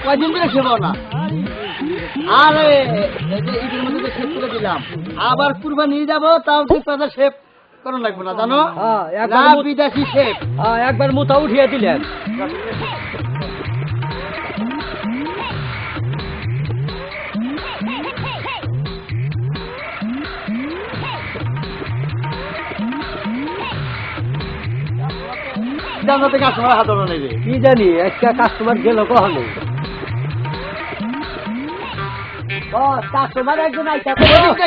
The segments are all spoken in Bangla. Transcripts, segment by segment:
কয়দিন ধরে সেব না। আরে ঈদের মধ্যে তো শেভ করে দিলাম, আবার কুরবানি নিয়ে যাবো, তাও ঠিক কথা শেভ করা লাগবে না জানো, না বিদেশি শেভ। একবার মুতা উঠিয়ে দিলেন। জানাতে কাস্টমার হাত ধরে নেবে কি জানি একটা কাস্টমার গেল কখনো। কাস্টমার একজন আইতা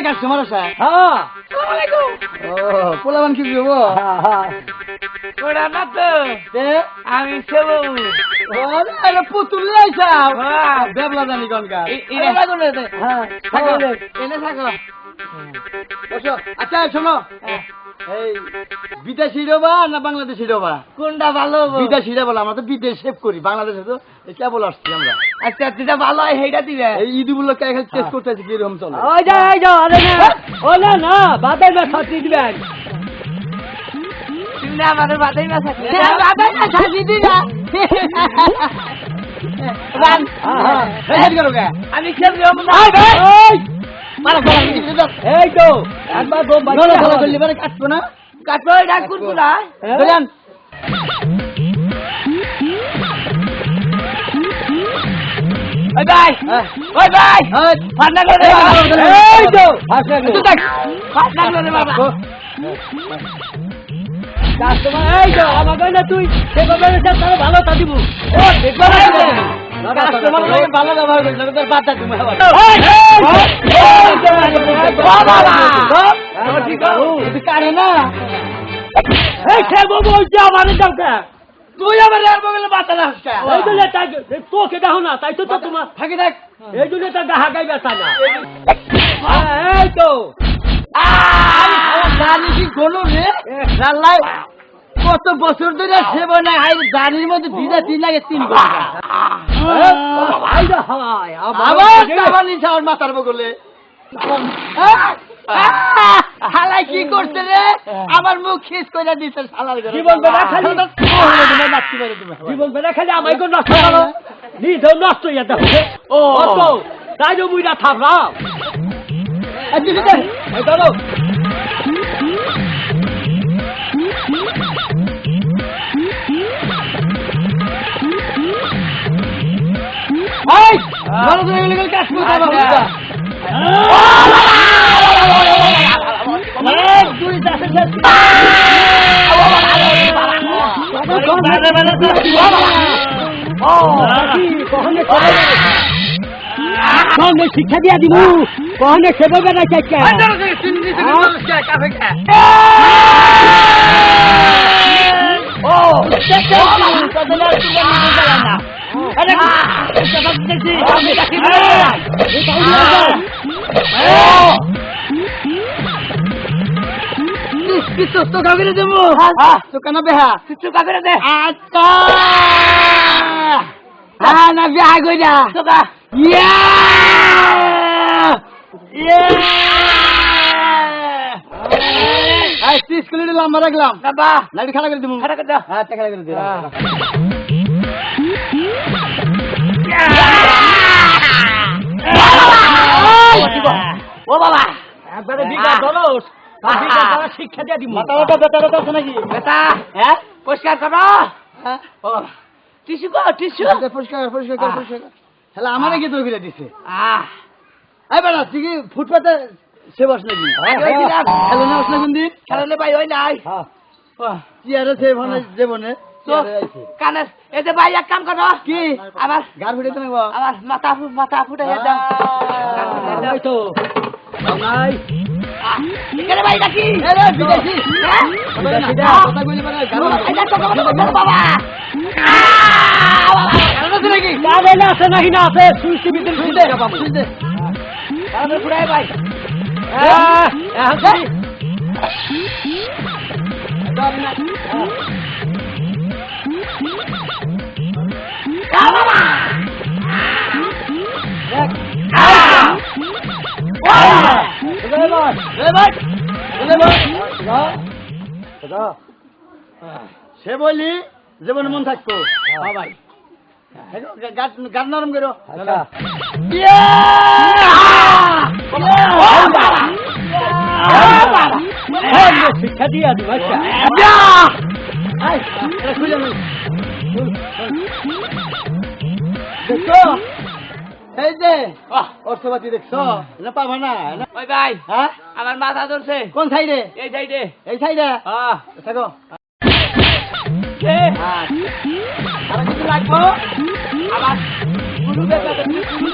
কাস্টমার আছে। হ্যাঁ ও পোলাবান কি করবো আমি সেবো পুতুল বেবলা জানি গনকার এনে থাকো। আচ্ছা শোনো, এই বিদেশি রোবা না বাংলাদেশি রোবা কোনটা ভালো? বিদেশিরা বলো, আমরা তো বিদেশ সেভ করি, বাংলাদেশে তো কেবল আসছি আমরা। আচ্ছা যেটা ভালো হয় সেইটা দিবে। এই ঈদ উপলক্ষে এখন টেস্ট করতেছি কিরকম চলে। ওই যাও আরে না ওলা না বাদাই না ছাতি দিবেন। তুমি না আমাদের বাদাই না ছাতি বাদাই না ছাতি দিবা আমি খেলবি এই তো একবার দম করলে কাটবো না, কাটবো ডাক করবো না বলেন। ওই ভাই ওই ভাই ফাট লাগলো রে বাবা। এই তো ফাট লাগলো রে বাবা। কাস্টমার এই তো আমাকে না তুই সেভাবে তাহলে ভালো তা দিব। কাস্টমার ভালো ব্যবহার করছিল তোর বাচ্চা তুমি কারে না তুই আবার বাচ্চা তোকে দেখো না তাই তো তোমার থাকি থাক এই জন্য তার গাহা গাই বেচা না। এই তো জানি কি গলো রে রাল্লাই কত বছর ধরে সেব না, জানির মধ্যে ভিজা 3 লাগে 3 ঘন্টা আবার নিচে আমার মাথার বগলে শালাই কি করছে রে, আমার মুখ খিস করে দিচ্ছে শালার ঘরে। জীবন বেড়া খালি জীবন বেড়া খালি আমায় নষ্ট করো, নিজেও নষ্ট হয়ে যেতে হবে। ও তাই যে মুইরা থাকলাম ধরো শিক্ষা দিয়া দিব কখনো সেভাবে না লম্বা রাখলাম লাইট খাড়া করে দিব, হ্যাঁ খাড়া করে দিই। ও বাবা একবারে বিঘা দলস শিক্ষা দিয়া দিব। আছে নাকি বেটা হ্যাঁ পরিষ্কার করো। টিস্যু কর টিস্যু পরিষ্কার পরিষ্কার কর পরিষ্কার কর। হ্যাঁ আমারে কি তোর ফিরে দিছে এই বেটা তুই কি ফুটপাতে সে বস নাকি খেলে না বস না কোন দিন খেলে ভাই ওই নাই চেয়ারে সে ভালো জীবনে কানে এই যে ভাই এক কাম করো কি আমার গার ফুটে তো আমার মাথা ফুটে দাও তো নাই এখানে ভাই নাকি আরে বিদেশি কথা কইলে মানে এটা তো বাবা নাকি কানে না আছে নাকি না আছে সুইচি ভিতরে শুনতে শুনতে আমি ফুরাই ভাই সে বলি জীবনে মন থাকতো ভাই গাছ নরম করো আচ্ছা শিক্ষা দিয়া দিবা খুলে নেই দেখছো এই যে অর্থপাতি দেখছো না পাবা না ওই ভাই হ্যাঁ আমার মাথা ধরছে কোন সাইডে এই সাইডে এই সাইডে থাকো আর কিছু লাগবো আবার বুড়ু বেটা বুড়ু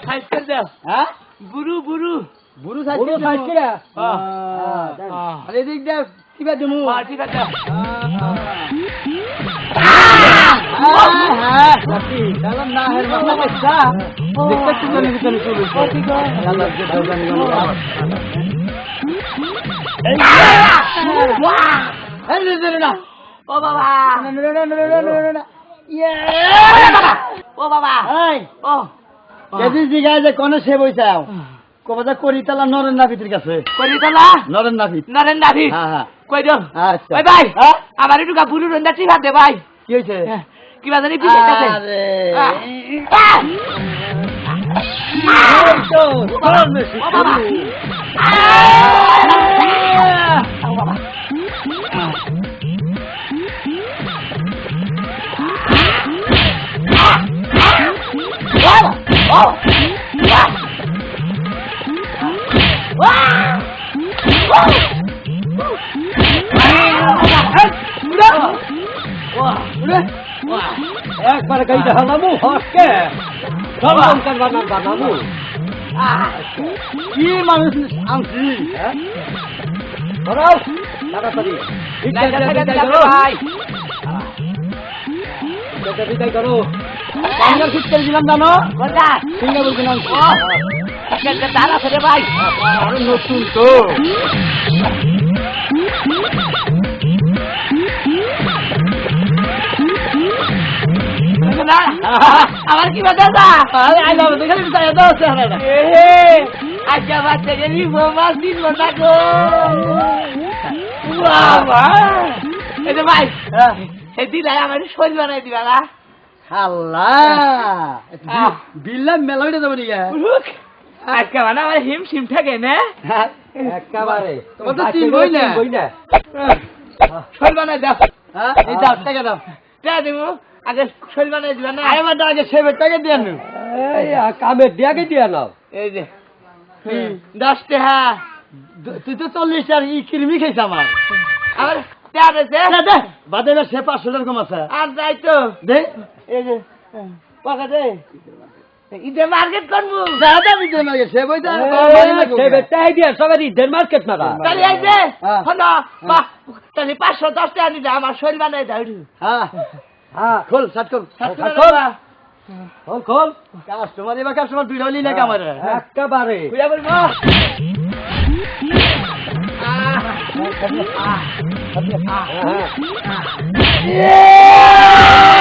সাইজ করে দাও হ্যাঁ বুড়ু বুড়ু বুড়ু পুরো সাইজ করে আর এদিক দিয়ে কিবা দেবো ঠিক আছে না হের মাথা বাচ্চা দেখতে চুলের ভিতরে চলে না ও বাবা ও বাবা ও কেজি জিগা যে কোনে সে বইছাও কবাদা করিতালা নরেন নাফিতের কাছে করিতলা নরেন নাফিত নরেন নাভি হ্যাঁ হ্যাঁ কই দাও আচ্ছা ওই ভাই হ্যাঁ? আমার একটু বুড়ু রন্দা টিভা দে ভাই কি হইছে কি বাজারে পিছে কাছে আরে একবার গাইতে হালামু হসকে সরম করবা না বানামু কি মানুষ আনছি ধরাও তাড়াতাড়ি ভাই বিদায় করো বাংলার শীতকাল দিলাম জানো কোনটা সিঙ্গাপুর দিলাম তারা ফেরে ভাই আরে নতুন তো আমার কি বাজা আরে আই লাভ দেখে দিতে এত আছে হারাটা আচ্ছা বাচ্চা গেলি মাছ দিন না গো বাবা এটা ভাই এই দিলাই আমার শরীর বানাই দিবা না আল্লাহ বিল্লা মেলাইতে যাব নিয়া আজকে মানে আমার হিম সিম থাকে না একেবারে তোমার তো তিন বই না। শরীর বানাই দাও হ্যাঁ এই দাও টাকা দাও টাকা দেবো আগে শরীর বানাই দিবা না আরে বাটা আগে সেবে টাকা দিয়ে আনু এই কামের দিয়াকে দিয়া নাও এই যে 10 টাকা তুই তো 40 আর ই কিরমি খাইছ আমার আমার টাকা দিছে দে বাদে না সে 500 টাকা কম আছে আর যাই তো দে এই যে টাকা দে ইদে মার্কেট করবো দাদা দিতে না সে বইতা সে বেটাই দিয়া সবারই ডেনমার্কেট মারা তাহলে এই যে হ্যাঁ। হলো তাহলে 510 টাকা দিলে আমার শরীর বানাই দাও হ্যাঁ হ্যাঁ খোল সাত খোল খোল খোল কাস্টমার এবার কাস্টমার দুই হলি না কামারে একেবারে খুঁজা বলবো হ্যাঁ